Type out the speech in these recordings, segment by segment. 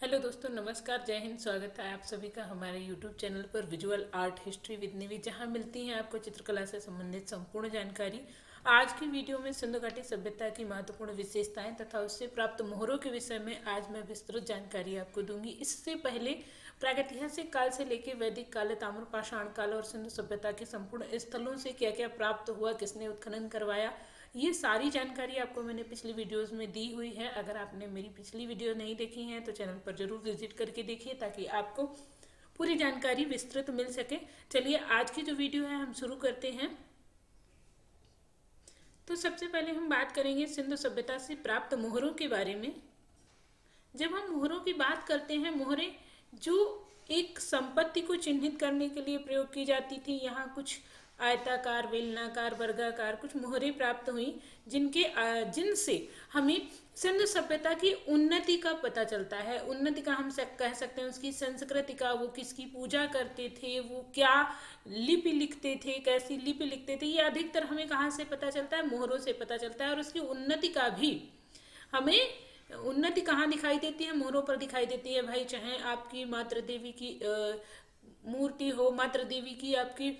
Hello दोस्तों, नमस्कार, जय हिंद। स्वागत है आप सभी का हमारे यूट्यूब चैनल पर विजुअल आर्ट हिस्ट्री विद निवि, जहां मिलती है आपको चित्रकला से संबंधित संपूर्ण जानकारी। आज की वीडियो में सिंधु घाटी सभ्यता की महत्वपूर्ण विशेषताएं तथा उससे प्राप्त मोहरों के विषय में आज मैं विस्तृत जानकारी आपको दूंगी। इससे पहले प्रागैतिहासिक काल से लेकर वैदिक काल, ताम्र पाषाण काल और सिंधु सभ्यता के संपूर्ण स्थलों से क्या क्या प्राप्त हुआ, किसने उत्खनन करवाया, ये सारी जानकारी आपको मैंने पिछली वीडियोस में दी हुई है। अगर आपने मेरी पिछली वीडियो नहीं देखी है तो चैनल पर जरूर विजिट करके देखिए ताकि आपको पूरी जानकारी विस्तृत मिल सके। चलिए आज की जो वीडियो है हम शुरू करते हैं। तो सबसे पहले हम बात करेंगे सिंधु सभ्यता से प्राप्त मोहरों के बारे में। जब हम मोहरों की बात करते हैं, मोहरें जो एक संपत्ति को चिन्हित करने के लिए प्रयोग की जाती थी, यहाँ कुछ आयताकार, बेलनाकार, वर्गाकार कुछ मोहरें प्राप्त हुई जिनसे हमें सिंधु सभ्यता की उन्नति का पता चलता है। उन्नति का हम कह सकते हैं उसकी संस्कृति का, वो किसकी पूजा करते थे, वो क्या लिपि लिखते थे, कैसी लिपि लिखते थे, ये अधिकतर हमें कहाँ से पता चलता है? मोहरों से पता चलता है। और उसकी उन्नति का भी हमें उन्नति कहाँ दिखाई देती है? मोहरों पर दिखाई देती है भाई। चाहे आपकी मातृ देवी की मूर्ति हो, मातृ देवी की आपकी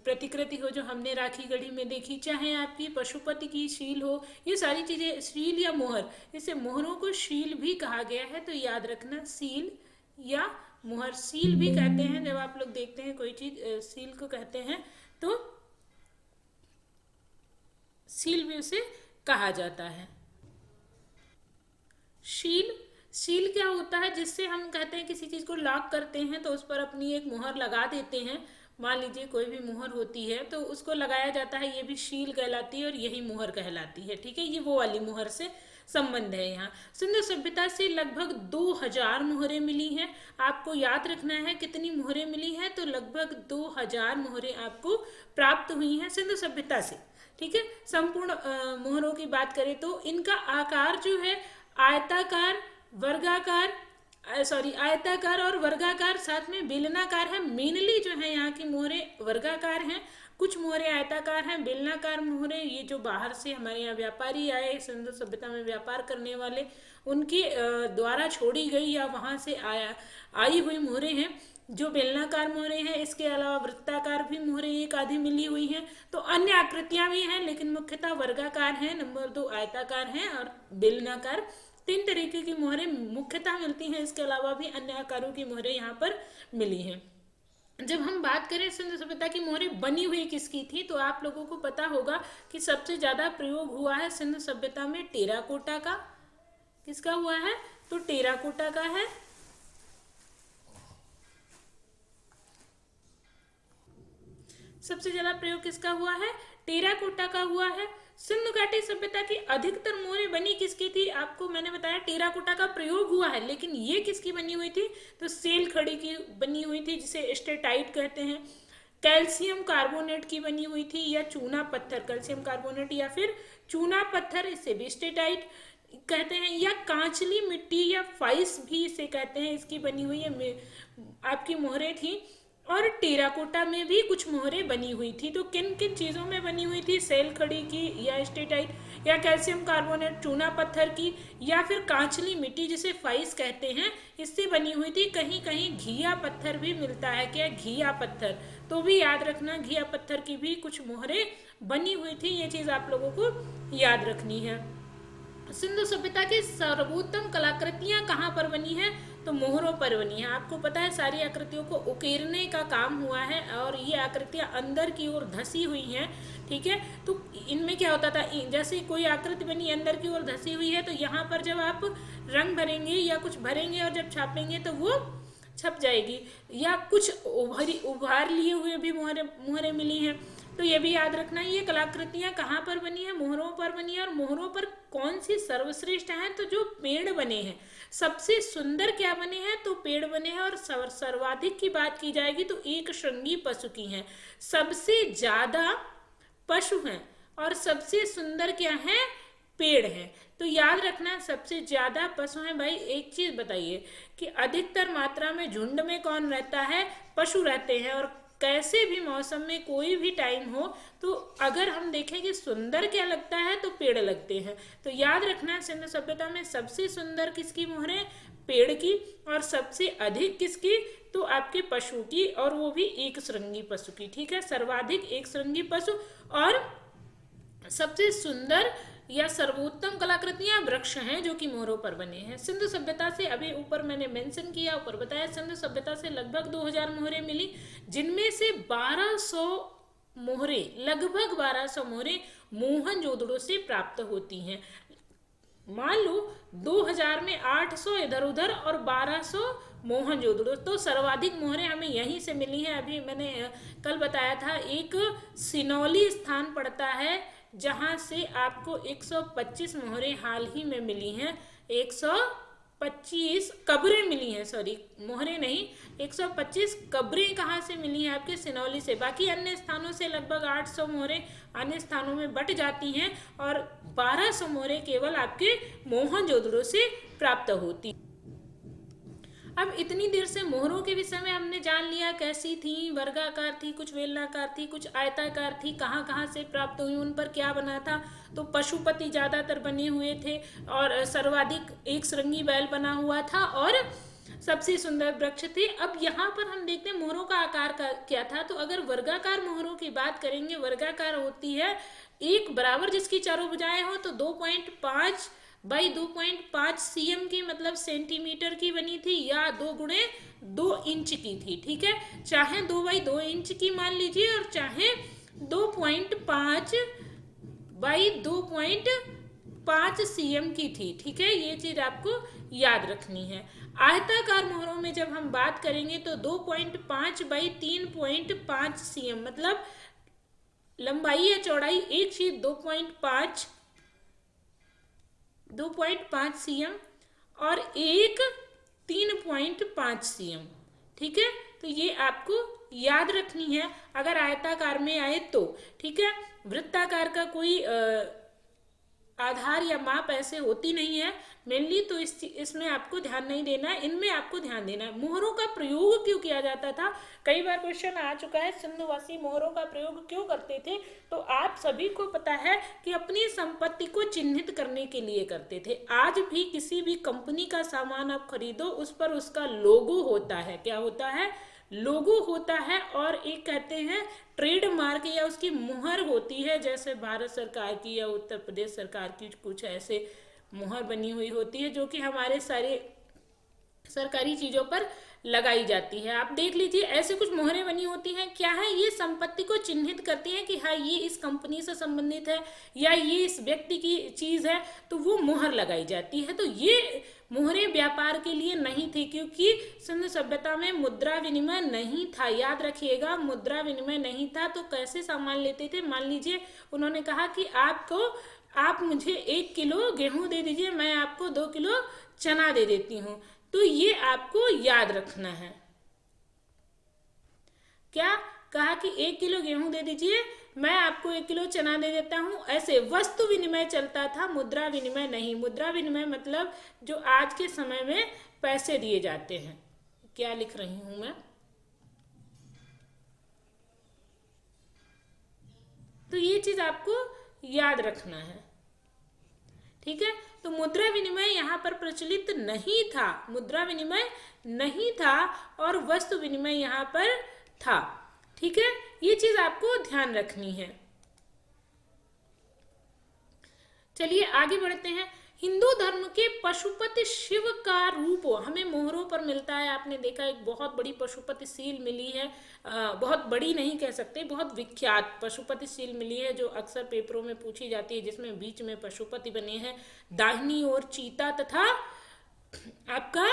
प्रतिकृति हो जो हमने राखी गढ़ी में देखी, चाहे आपकी पशुपति की शील हो, ये सारी चीजें, शील या मोहर, इसे मोहरों को शील भी कहा गया है। तो याद रखना, सील या मोहर। सील भी कहते हैं जब आप लोग देखते हैं कोई चीज, सील को कहते हैं, तो सील भी उसे कहा जाता है। शील क्या होता है? जिससे हम कहते हैं किसी चीज को लॉक करते हैं तो उस पर अपनी एक मोहर लगा देते हैं। मान लीजिए कोई भी मोहर होती है तो उसको लगाया जाता है, ये भी शील कहलाती है और यही मोहर कहलाती है। ठीक है, ये वो वाली मोहर से संबंध है। यहाँ सिंधु सभ्यता से लगभग 2000 मोहरें मिली हैं। आपको याद रखना है कितनी मोहरें मिली हैं, तो लगभग 2000 मोहरें आपको प्राप्त हुई हैं सिंधु सभ्यता से। ठीक है, संपूर्ण मोहरों की बात करें तो इनका आकार जो है आयताकार, वर्गाकार, आयताकार और वर्गाकार, साथ में बेलनाकार है। मेनली जो है यहाँ की मोहरें वर्गाकार हैं, कुछ मोहरें आयताकार हैं। बेलनाकार मोहरें ये जो बाहर से हमारे यहाँ व्यापारी आए, सिंधु सभ्यता में व्यापार करने वाले, उनके द्वारा छोड़ी गई या वहाँ से आई हुई मोहरें हैं जो बेलनाकार मोहरें हैं। इसके अलावा वृत्ताकार भी मोहरें एक आधी मिली हुई हैं। तो अन्य आकृतियां भी हैं लेकिन मुख्यतः वर्गाकार हैं, नंबर 2 आयताकार हैं और बेलनाकार। 3 तरीके की मोहरें मुख्यतः मिलती हैं। इसके अलावा भी अन्य आकारों की मोहरें यहाँ पर मिली हैं। जब हम बात करें सिंधु सभ्यता की मोहरें बनी हुई किसकी थी, तो आप लोगों को पता होगा कि सबसे ज्यादा प्रयोग हुआ है सिंधु सभ्यता में टेराकोटा का। किसका हुआ है? तो टेराकोटा का है। सबसे ज्यादा प्रयोग किसका हुआ है? टेराकोटा का हुआ है। सिंधु घाटी सभ्यता की अधिकतर मोहरें बनी किसकी थी? आपको मैंने बताया टेराकोटा का प्रयोग हुआ है, लेकिन ये किसकी बनी हुई थी? तो सेल खड़ी की बनी हुई थी, जिसे स्टेटाइट कहते हैं। कैल्शियम कार्बोनेट की बनी हुई थी या चूना पत्थर, कैल्शियम कार्बोनेट या फिर चूना पत्थर, इसे भी स्टेटाइट कहते हैं। या कांचली मिट्टी या फाइस भी इसे कहते हैं, इसकी बनी हुई है आपकी मोहरें थी। और टेराकोटा में भी कुछ मोहरें बनी हुई थी। तो किन किन चीज़ों में बनी हुई थी? सेल खड़ी की या स्टेटाइट या कैल्शियम कार्बोनेट, चूना पत्थर की या फिर कांचली मिट्टी जिसे फाइस कहते हैं, इससे बनी हुई थी। कहीं कहीं घिया पत्थर भी मिलता है। क्या? घिया पत्थर, तो भी याद रखना घिया पत्थर की भी कुछ मोहरें बनी हुई थी। ये चीज़ आप लोगों को याद रखनी है। सिंधु सभ्यता की सर्वोत्तम कलाकृतियां कहाँ पर बनी हैं? तो मोहरों पर बनी है। आपको पता है सारी आकृतियों को उकेरने का काम हुआ है और ये आकृतियां अंदर की ओर धसी हुई हैं। ठीक है, तो इनमें क्या होता था, जैसे कोई आकृति बनी अंदर की ओर धसी हुई है तो यहाँ पर जब आप रंग भरेंगे या कुछ भरेंगे और जब छापेंगे तो वो छप जाएगी। या कुछ उभार लिए हुए भी मोहरें मिली हैं। तो ये भी याद रखना, ये कलाकृतियां कहाँ पर बनी है? मोहरों पर बनी है। और मोहरों पर कौन सी सर्वश्रेष्ठ हैं? तो जो पेड़ बने हैं, सबसे सुंदर क्या बने हैं? तो पेड़ बने हैं। और सर्वाधिक की बात की जाएगी तो एक श्रृंगी पशु की है। सबसे ज्यादा पशु हैं और सबसे सुंदर क्या है? पेड़ हैं। तो याद रखना सबसे ज्यादा पशु हैं। भाई एक चीज बताइए कि अधिकतर मात्रा में झुंड में कौन रहता है? पशु रहते हैं। और कैसे भी मौसम में कोई भी टाइम हो, तो अगर हम देखें कि सुंदर क्या लगता है तो पेड़ लगते हैं। तो याद रखना है सिंधु सभ्यता में सबसे सुंदर किसकी मोहरें? पेड़ की। और सबसे अधिक किसकी? तो आपके पशु की, और वो भी एक श्रृंगी पशु की। ठीक है, सर्वाधिक एक श्रृंगी पशु। और सबसे सुंदर या सर्वोत्तम कलाकृतियां वृक्ष हैं जो कि मोहरों पर बने हैं। सिंधु सभ्यता से अभी ऊपर मैंने मेंशन किया, ऊपर बताया, सिंधु सभ्यता से लगभग 2000 मोहरें मिली, जिनमें से 1200 मोहरें, लगभग 1200 मोहरें मोहनजोदड़ो से प्राप्त होती हैं। मान लो 2000 में 800 इधर उधर और 1200 मोहनजोदड़ो, तो सर्वाधिक मोहरें हमें यहीं से मिली हैं। अभी मैंने कल बताया था, एक सिनौली स्थान पड़ता है जहां से आपको 125 मोहरें हाल ही में मिली हैं। 125 कब्रें मिली हैं, सॉरी मोहरें नहीं, 125 कब्रें कहाँ से मिली हैं? आपके सिनौली से। बाकी अन्य स्थानों से लगभग 800 मोहरें अन्य स्थानों में बट जाती हैं, और 1200 मोहरें केवल आपके मोहनजोदड़ो से प्राप्त होती। अब इतनी देर से मोहरों के विषय में हमने जान लिया, कैसी थी, वर्गाकार थी, कुछ बेलनाकार थी, कुछ आयताकार थी, कहाँ कहाँ से प्राप्त हुई, उन पर क्या बना था। तो पशुपति ज्यादातर बने हुए थे, और सर्वाधिक एक श्रृंगी बैल बना हुआ था, और सबसे सुंदर वृक्ष थे। अब यहाँ पर हम देखते हैं मोहरों का आकार का क्या था। तो अगर वर्गाकार मोहरों की बात करेंगे, वर्गाकार होती है एक बराबर जिसकी चारों भुजाएं हो, तो 2.5 बाई 2.5 cm की, मतलब सेंटीमीटर की बनी थी, या 2 गुणे 2 इंच की थी। ठीक है, चाहे 2 बाई 2 इंच की मान लीजिए, और चाहे 2.5 बाई 2.5 cm की थी। ठीक है, ये चीज आपको याद रखनी है। आयताकार मोहरों में जब हम बात करेंगे तो 2.5 बाई 3.5 cm, मतलब लंबाई या चौड़ाई एक चीज 2.5 cm और एक 3.5 cm। ठीक है, तो ये आपको याद रखनी है अगर आयताकार में आए तो। ठीक है, वृत्ताकार का कोई आधार या माप ऐसे होती नहीं है मेनली, तो इसमें आपको ध्यान नहीं देना है, इनमें आपको ध्यान देना है। मोहरों का प्रयोग क्यों किया जाता था? कई बार क्वेश्चन आ चुका है, सिंधुवासी मोहरों का प्रयोग क्यों करते थे? तो आप सभी को पता है कि अपनी संपत्ति को चिन्हित करने के लिए करते थे। आज भी किसी भी कंपनी का सामान आप खरीदो, उस पर उसका लोगो होता है। क्या होता है? लोगो होता है, और एक कहते हैं ट्रेडमार्क या उसकी मुहर होती है, जैसे भारत सरकार की या उत्तर प्रदेश सरकार की कुछ ऐसे मुहर बनी हुई होती है जो कि हमारे सारे सरकारी चीजों पर लगाई जाती है। आप देख लीजिए, ऐसे कुछ मोहरें बनी होती हैं। क्या है? ये संपत्ति को चिन्हित करती हैं कि हाँ ये इस कंपनी से संबंधित है या ये इस व्यक्ति की चीज है, तो वो मोहर लगाई जाती है। तो ये मोहरें व्यापार के लिए नहीं थी, क्योंकि सिंधु सभ्यता में मुद्रा विनिमय नहीं था। याद रखिएगा, मुद्रा विनिमय नहीं था, तो कैसे सामान लेते थे? मान लीजिए उन्होंने कहा कि आप मुझे 1 किलो गेहूं दे दीजिए, मैं आपको 2 किलो चना दे देती हूँ। तो ये आपको याद रखना है। क्या कहा कि 1 किलो गेहूं दे दीजिए, मैं आपको 1 किलो चना दे देता हूं। ऐसे वस्तु विनिमय चलता था, मुद्रा विनिमय नहीं। मुद्रा विनिमय मतलब जो आज के समय में पैसे दिए जाते हैं। क्या लिख रही हूं मैं? तो ये चीज आपको याद रखना है। ठीक है, तो मुद्रा विनिमय यहाँ पर प्रचलित नहीं था, मुद्रा विनिमय नहीं था, और वस्तु विनिमय यहाँ पर था। ठीक है, ये चीज आपको ध्यान रखनी है। चलिए आगे बढ़ते हैं। हिंदू धर्म के पशुपति शिव का रूप हमें मोहरों पर मिलता है। आपने देखा एक बहुत बड़ी पशुपति सील मिली है, बहुत बड़ी नहीं कह सकते, बहुत विख्यात पशुपति सील मिली है, जो अक्सर पेपरों में पूछी जाती है, जिसमें बीच में पशुपति बने हैं, दाहिनी ओर चीता तथा आपका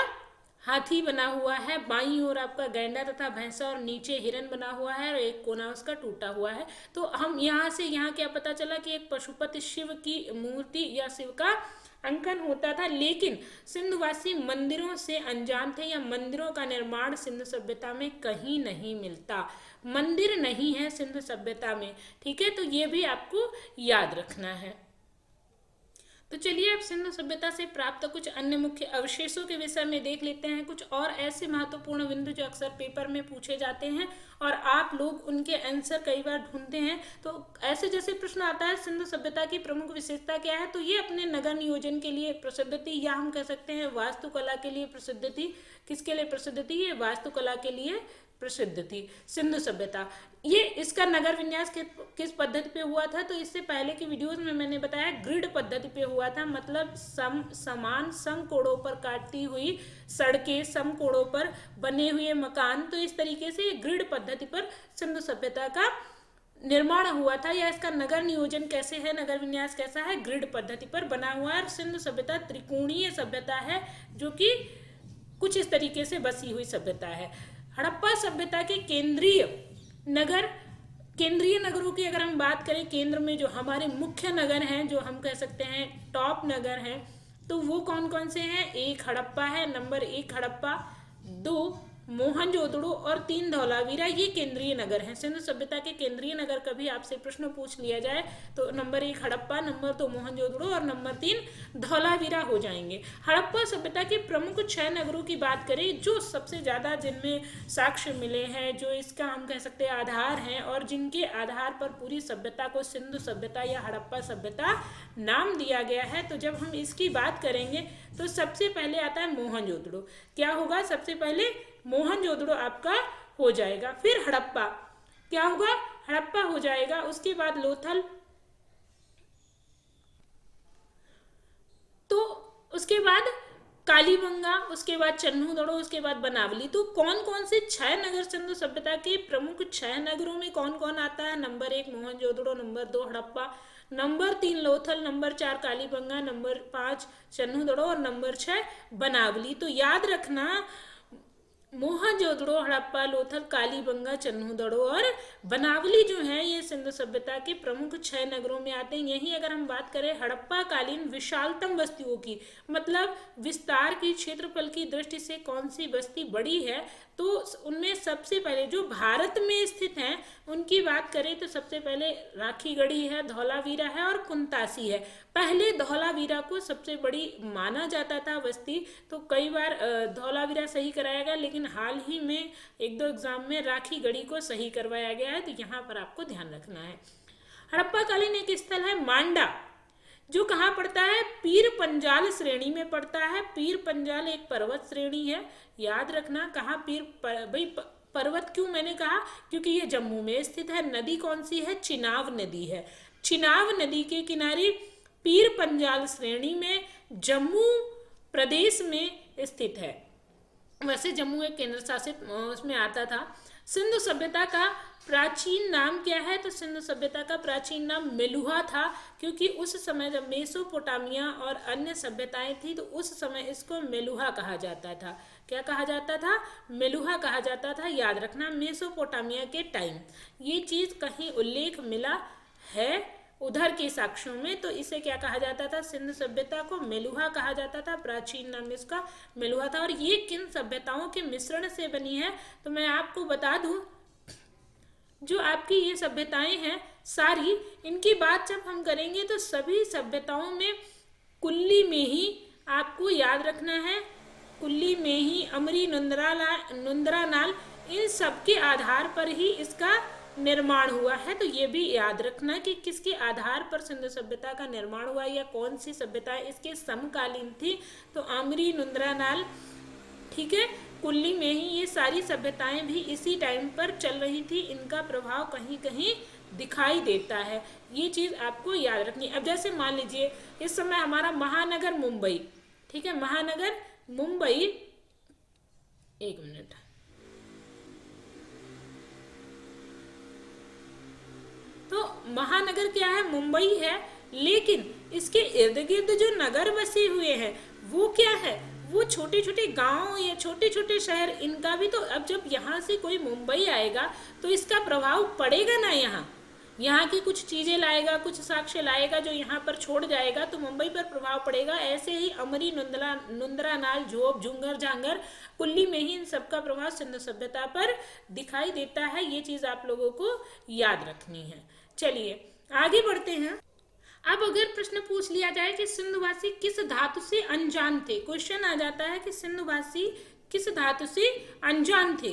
हाथी बना हुआ है, बाईं ओर आपका गैंडा तथा भैंसा, और नीचे हिरन बना हुआ है, और एक कोना उसका टूटा हुआ है। तो हम यहाँ से क्या पता चला कि एक पशुपति शिव की मूर्ति या शिव का अंकन होता था। लेकिन सिंधुवासी मंदिरों से अनजान थे, या मंदिरों का निर्माण सिंधु सभ्यता में कहीं नहीं मिलता, मंदिर नहीं है सिंधु सभ्यता में। ठीक है, तो ये भी आपको याद रखना है। तो चलिए अब सिंधु सभ्यता से प्राप्त कुछ अन्य मुख्य अवशेषों के विषय में देख लेते हैं, कुछ और ऐसे महत्वपूर्ण बिंदु जो अक्सर पेपर में पूछे जाते हैं और आप लोग उनके आंसर कई बार ढूंढते हैं। तो ऐसे जैसे प्रश्न आता है सिंधु सभ्यता की प्रमुख विशेषता क्या है, तो ये अपने नगर नियोजन के लिए प्रसिद्ध थी, या हम कह सकते हैं वास्तुकला के लिए प्रसिद्ध थी। किसके लिए प्रसिद्ध थी? ये वास्तुकला के लिए प्रसिद्ध थी सिंधु सभ्यता। ये इसका नगर विन्यास किस पद्धति पे हुआ था, तो इससे पहले की वीडियोस में मैंने बताया ग्रिड पद्धति पे हुआ था, मतलब समान समकोणों पर काटती हुई सड़कें, समकोणों पर बने हुए मकान। तो इस तरीके से ग्रिड पद्धति पर सिंधु सभ्यता का निर्माण हुआ था, या इसका नगर नियोजन कैसे है, नगर विन्यास कैसा है, ग्रिड पद्धति पर बना हुआ है। और सिंधु सभ्यता त्रिकोणीय सभ्यता है, जो कि कुछ इस तरीके से बसी हुई सभ्यता है। हड़प्पा सभ्यता के केंद्रीय नगरों की अगर हम बात करें, केंद्र में जो हमारे मुख्य नगर हैं, जो हम कह सकते हैं टॉप नगर हैं, तो वो कौन कौन से हैं? 1 हड़प्पा है, नंबर 1 हड़प्पा, 2 मोहनजोदड़ो और 3 धौलावीरा। ये केंद्रीय नगर हैं। सिंधु सभ्यता के केंद्रीय नगर कभी आपसे प्रश्न पूछ लिया जाए तो नंबर 1 हड़प्पा, नंबर 2 मोहनजोदड़ो और नंबर 3 धौलावीरा हो जाएंगे। हड़प्पा सभ्यता के प्रमुख 6 नगरों की बात करें, जो सबसे ज्यादा जिनमें साक्ष्य मिले हैं, जो इसका हम कह सकते हैं आधार हैं, और जिनके आधार पर पूरी सभ्यता को सिंधु सभ्यता या हड़प्पा सभ्यता नाम दिया गया है। तो जब हम इसकी बात करेंगे तो सबसे पहले आता है मोहनजोदड़ो। क्या होगा? सबसे पहले मोहनजोदड़ो आपका हो जाएगा। फिर हड़प्पा क्या होगा? हड़प्पा हो जाएगा। उसके बाद लोथल, तो उसके बाद कालीबंगा, उसके बाद चन्हूदड़ो, उसके बाद बनावली। तो कौन कौन से 6 नगर सिंधु सभ्यता के प्रमुख 6 नगरों में कौन कौन आता है? Number 1 Mohenjodaro, number 2 Harappa, number 3 Lothal, number 4 Kalibanga, number 5 Chanhudaro और नंबर 6 बनावली। तो याद रखना, मोहनजोदड़ो, हड़प्पा, लोथल, कालीबंगा, चन्हूदड़ो और बनावली जो है ये सिंधु सभ्यता के प्रमुख 6 नगरों में आते हैं। यही अगर हम बात करें हड़प्पा कालीन विशालतम बस्तियों की, मतलब विस्तार की, क्षेत्रफल की दृष्टि से कौन सी बस्ती बड़ी है, तो उनमें सबसे पहले जो भारत में स्थित हैं उनकी बात करें तो सबसे पहले राखीगढ़ी है, धौलावीरा है और कुंतासी है। पहले धौलावीरा को सबसे बड़ी माना जाता था बस्ती, तो कई बार धौलावीरा सही कराया गया, लेकिन हाल ही में 1-2 एग्जाम में राखीगढ़ी को सही करवाया गया है, तो यहाँ पर आपको ध्यान रखना है। हड़प्पा कालीन एक स्थल है मांडा, जो कहाँ पड़ता है? पीर पंजाल श्रेणी में पड़ता है। पीर पंजाल एक पर्वत श्रेणी है, याद रखना। कहाँ भाई पर्वत क्यों मैंने कहा? क्योंकि ये जम्मू में स्थित है। नदी कौन सी है? चिनाब नदी है। चिनाब नदी के किनारे पीर पंजाल श्रेणी में जम्मू प्रदेश में स्थित है। वैसे जम्मू एक केंद्र शासित उसमें आता था। सिंधु सभ्यता का प्राचीन नाम क्या है? तो सिंधु सभ्यता का प्राचीन नाम मेलुहा था, क्योंकि उस समय जब मेसोपोटामिया और अन्य सभ्यताएं थी तो उस समय इसको मेलुहा कहा जाता था। क्या कहा जाता था? मेलुहा कहा जाता था। याद रखना, मेसोपोटामिया के टाइम ये चीज कहीं उल्लेख मिला है उधर के साक्ष्यों में, तो इसे क्या कहा जाता था? सिंधु सभ्यता को मेलुहा कहा जाता था। प्राचीन नाम इसका मेलुहा था। और ये किन सभ्यताओं के मिश्रण से बनी है, तो मैं आपको बता दूं, जो आपकी ये सभ्यताएं हैं सारी, इनकी बात जब हम करेंगे तो सभी सभ्यताओं में कुल्ली में ही आपको याद रखना है, कुल्ली में ही, अमरी, नुंदरानाल, इन सब के आधार पर ही इसका निर्माण हुआ है। तो ये भी याद रखना कि किसके आधार पर सिंधु सभ्यता का निर्माण हुआ या कौन सी सभ्यता इसके समकालीन थी। तो आमरी, नुंदरानाल, ठीक है, कुल्ली में ही ये सारी सभ्यताएं भी इसी टाइम पर चल रही थी। इनका प्रभाव कहीं कहीं दिखाई देता है, ये चीज आपको याद रखनी। अब जैसे मान लीजिए इस समय हमारा महानगर मुंबई, ठीक है, महानगर मुंबई, एक मिनट, तो महानगर क्या है? मुंबई है, लेकिन इसके इर्द गिर्द जो नगर बसे हुए हैं वो क्या है? वो छोटे छोटे गांव या छोटे छोटे शहर, इनका भी तो, अब जब यहाँ से कोई मुंबई आएगा तो इसका प्रभाव पड़ेगा ना, यहाँ की कुछ चीजें लाएगा, कुछ साक्ष्य लाएगा जो यहाँ पर छोड़ जाएगा, तो मुंबई पर प्रभाव पड़ेगा। ऐसे ही अमरी, नुंदरानाल, जोब, झुंगर, झांगर, कुल्ली में ही इन सबका प्रभाव सिंधु सभ्यता पर दिखाई देता है। ये चीज आप लोगों को याद रखनी है। चलिए आगे बढ़ते हैं। अब अगर प्रश्न पूछ लिया जाए कि सिंधुवासी किस धातु से अनजान थे, क्वेश्चन आ जाता है कि सिंधुवासी किस धातु से अनजान थे,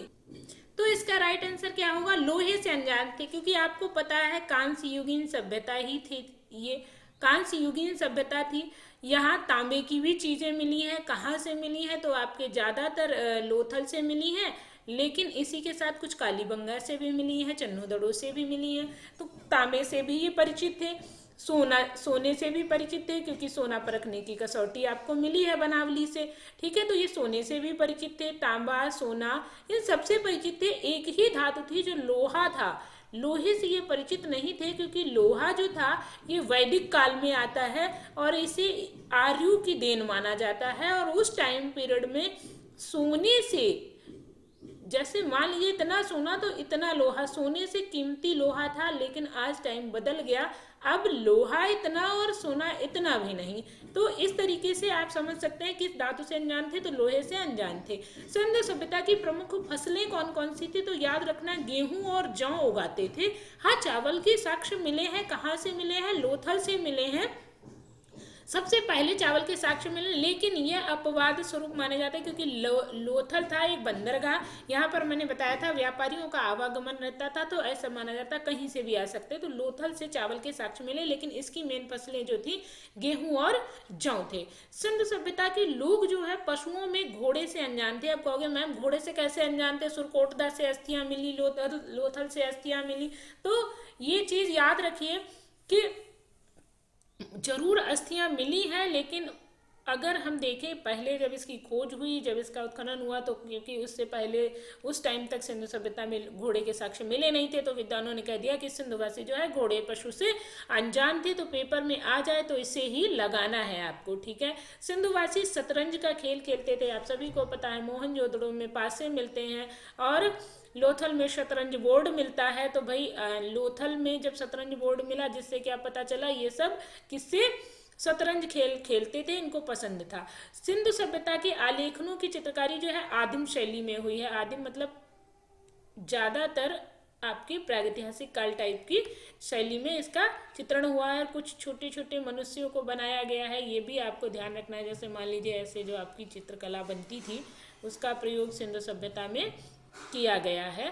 तो इसका राइट आंसर क्या होगा, लोहे से अनजान थे। क्योंकि आपको पता है कांस्य युगीन सभ्यता ही थी, ये कांस्य युगीन सभ्यता थी। यहाँ तांबे की भी चीजें मिली हैं, कहाँ से मिली हैं, तो आपके ज्यादातर लोथल से मिली हैं, लेकिन इसी के साथ कुछ कालीबंगा से भी मिली है, चन्नूदड़ो से भी मिली है। तो तांबे से भी ये परिचित थे, सोने से भी परिचित थे, क्योंकि सोना परखने की कसौटी आपको मिली है बनावली से, ठीक है। तो ये सोने से भी परिचित थे, तांबा सोना इन सबसे परिचित थे। एक ही धातु थी जो लोहा था, लोहे से ये परिचित नहीं थे, क्योंकि लोहा जो था ये वैदिक काल में आता है और इसे आर्यों की देन माना जाता है। और उस टाइम पीरियड में सोने से, जैसे मान लीजिए इतना सोना तो इतना लोहा, सोने से कीमती लोहा था, लेकिन आज टाइम बदल गया, अब लोहा इतना और सोना इतना भी नहीं। तो इस तरीके से आप समझ सकते हैं कि धातु से अनजान थे तो लोहे से अनजान थे। सिंधु सभ्यता की प्रमुख फसलें कौन कौन सी थी, तो याद रखना गेहूं और जौ उगाते थे। हाँ, चावल के साक्ष्य मिले हैं, कहाँ से मिले हैं, लोथल से मिले हैं, सबसे पहले चावल के साक्ष्य मिले, लेकिन यह अपवाद स्वरूप माने जाते हैं, क्योंकि लोथल था एक बंदरगाह, यहाँ पर मैंने बताया था व्यापारियों का आवागमन रहता था, तो ऐसा माना जाता कहीं से भी आ सकते, तो लोथल से चावल के साक्ष्य मिले, लेकिन इसकी मेन फसलें जो थी गेहूं और जौ थे। सिंधु सभ्यता के लोग जो है पशुओं में घोड़े से अनजान थे। अब कहोगे मैम घोड़े से कैसे अनजान थे, सुरकोटदा से अस्थियां मिली, लोथल से अस्थियां मिली, तो ये चीज याद रखिए कि जरूर अस्थियां मिली हैं, लेकिन अगर हम देखें पहले जब इसकी खोज हुई, जब इसका उत्खनन हुआ, तो क्योंकि उससे पहले उस टाइम तक सिंधु सभ्यता में घोड़े के साक्ष्य मिले नहीं थे, तो विद्वानों ने कह दिया कि सिंधुवासी जो है घोड़े पशु से अनजान थे। तो पेपर में आ जाए तो इसे ही लगाना है आपको, ठीक है। सिंधुवासी शतरंज का खेल खेलते थे, आप सभी को पता है, मोहनजोदड़ो में पासे मिलते हैं और लोथल में शतरंज बोर्ड मिलता है। तो भाई लोथल में जब शतरंज बोर्ड मिला, जिससे क्या पता चला, ये सब किससे शतरंज खेलते थे, इनको पसंद था। सिंधु सभ्यता के आलेखनों की चित्रकारी जो है आदिम शैली में हुई है। आदिम मतलब ज्यादातर आपकी प्रागैतिहासिक काल टाइप की शैली में इसका चित्रण हुआ है। कुछ छोटे छोटे मनुष्यों को बनाया गया है, ये भी आपको ध्यान रखना है। जैसे मान लीजिए ऐसे जो आपकी चित्रकला बनती थी, उसका प्रयोग सिंधु सभ्यता में किया गया है।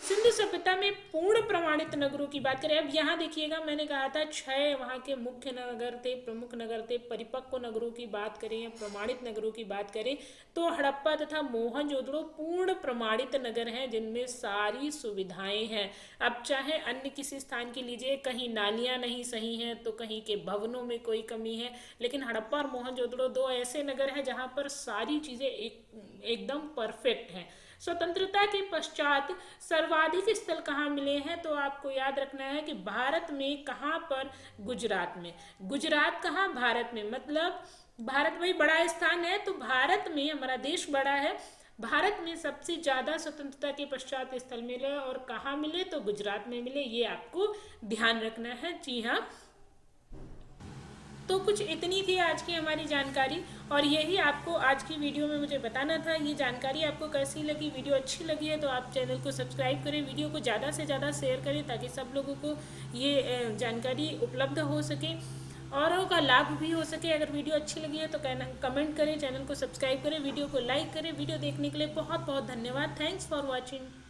सिंधु सभ्यता में पूर्ण प्रमाणित नगरों की बात करें, अब यहाँ देखिएगा मैंने कहा था 6 वहाँ के मुख्य नगर थे, प्रमुख नगर थे। परिपक्व नगरों की बात करें या प्रमाणित नगरों की बात करें तो हड़प्पा तथा मोहनजोदड़ो पूर्ण प्रमाणित नगर हैं, जिनमें सारी सुविधाएं हैं। अब चाहे अन्य किसी स्थान की लीजिए, कहीं नालियाँ नहीं सही हैं तो कहीं के भवनों में कोई कमी है, लेकिन हड़प्पा और मोहनजोदड़ो 2 ऐसे नगर हैं जहाँ पर सारी चीज़ें एकदम परफेक्ट हैं। स्वतंत्रता के पश्चात सर्वाधिक स्थल कहाँ मिले हैं, तो आपको याद रखना है कि भारत में कहाँ पर, गुजरात में। गुजरात कहाँ, भारत में, मतलब भारत भाई बड़ा स्थान है, तो भारत में, हमारा देश बड़ा है, भारत में सबसे ज्यादा स्वतंत्रता के पश्चात स्थल मिले, और कहाँ मिले, तो गुजरात में मिले, ये आपको ध्यान रखना है। जी हाँ, तो कुछ इतनी थी आज की हमारी जानकारी, और यही आपको आज की वीडियो में मुझे बताना था। ये जानकारी आपको कैसी लगी, वीडियो अच्छी लगी है तो आप चैनल को सब्सक्राइब करें, वीडियो को ज़्यादा से ज़्यादा शेयर करें, ताकि सब लोगों को ये जानकारी उपलब्ध हो सके, औरों का लाभ भी हो सके। अगर वीडियो अच्छी लगी है तो कमेंट करें, चैनल को सब्सक्राइब करें, वीडियो को लाइक करें। वीडियो देखने के लिए बहुत बहुत धन्यवाद। Thanks for watching.